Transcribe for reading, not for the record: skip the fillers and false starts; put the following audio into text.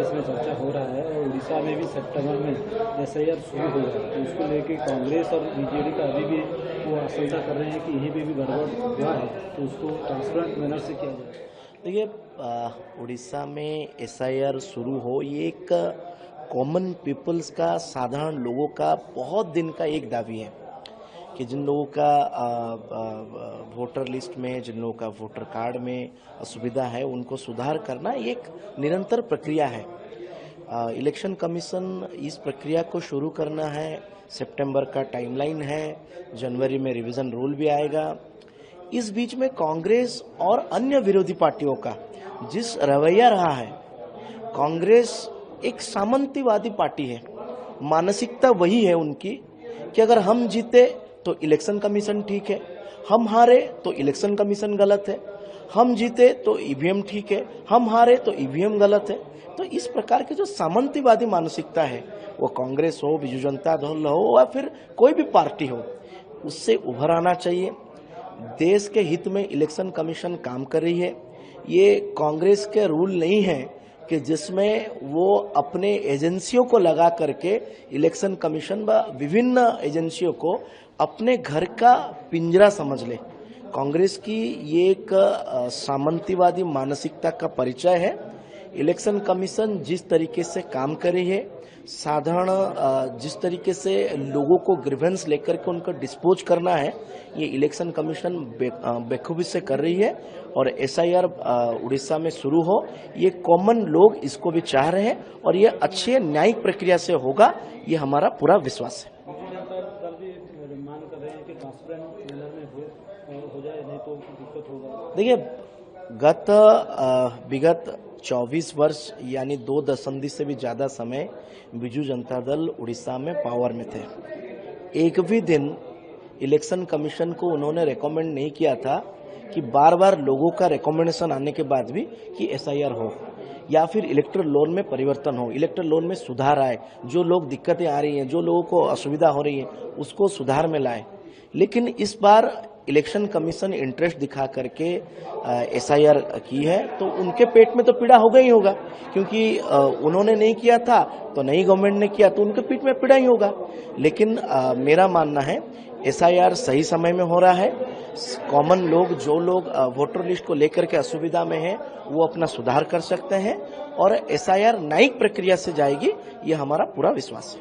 देश में चर्चा हो रहा है और उड़ीसा में भी सितंबर में एसआईआर शुरू होगा, तो उसको लेके कांग्रेस और बीजेडी का अभी भी वो आशंका कर रहे हैं कि यहीं पे भी गड़बड़ हुआ है, तो उसको ट्रांसपेरेंट मैनर से किया जाए। देखिए, उड़ीसा में एसआईआर शुरू हो, ये एक कॉमन पीपल्स का, साधारण लोगों का बहुत दिन का एक दावी है कि जिन लोगों का वोटर लिस्ट में, जिन लोगों का वोटर कार्ड में असुविधा है, उनको सुधार करना एक निरंतर प्रक्रिया है। इलेक्शन कमीशन इस प्रक्रिया को शुरू करना है, सितंबर का टाइमलाइन है, जनवरी में रिवीजन रूल भी आएगा। इस बीच में कांग्रेस और अन्य विरोधी पार्टियों का जिस रवैया रहा है, कांग्रेस एक सामंतवादी पार्टी है, मानसिकता वही है उनकी कि अगर हम जीते तो इलेक्शन कमीशन ठीक है, हम हारे तो इलेक्शन कमीशन गलत है, हम जीते तो ईवीएम ठीक है, हम हारे तो ईवीएम गलत है। तो इस प्रकार की जो सामंतवादी मानसिकता है, वो कांग्रेस हो, बिजू जनता दल हो या फिर कोई भी पार्टी हो, उससे उभर आना चाहिए। देश के हित में इलेक्शन कमीशन काम कर रही है। ये कांग्रेस के रूल नहीं है कि जिसमें वो अपने एजेंसियों को लगा करके इलेक्शन कमीशन व विभिन्न एजेंसियों को अपने घर का पिंजरा समझ ले। कांग्रेस की ये एक सामंतवादी मानसिकता का परिचय है। इलेक्शन कमीशन जिस तरीके से काम कर रही है, साधारण जिस तरीके से लोगों को ग्रीवेंस लेकर के उनको डिस्पोज करना है, ये इलेक्शन कमीशन बेखूबी से कर रही है। और एसआईआर उड़ीसा में शुरू हो, ये कॉमन लोग इसको भी चाह रहे हैं और ये अच्छे न्यायिक प्रक्रिया से होगा, ये हमारा पूरा विश्वास है। देखिए, विगत 24 वर्ष यानी 2 दशंधि से भी ज्यादा समय बिजू जनता दल उड़ीसा में पावर में थे। एक भी दिन इलेक्शन कमीशन को उन्होंने रेकमेंड नहीं किया था कि बार बार लोगों का रेकमेंडेशन आने के बाद भी कि एसआईआर हो या फिर इलेक्टोरल लॉ में परिवर्तन हो, इलेक्टोरल लॉ में सुधार आए, जो लोग दिक्कतें आ रही हैं, जो लोगों को असुविधा हो रही है, उसको सुधार में लाए। लेकिन इस बार इलेक्शन कमीशन इंटरेस्ट दिखा करके एसआईआर की है, तो उनके पेट में तो पीड़ा होगा ही होगा, क्योंकि उन्होंने नहीं किया था तो नई गवर्नमेंट ने किया, तो उनके पेट में पीड़ा ही होगा। लेकिन मेरा मानना है एसआईआर सही समय में हो रहा है। कॉमन लोग, जो लोग वोटर लिस्ट को लेकर के असुविधा में हैं, वो अपना सुधार कर सकते हैं और एसआईआर न्यायिक प्रक्रिया से जाएगी, ये हमारा पूरा विश्वास है।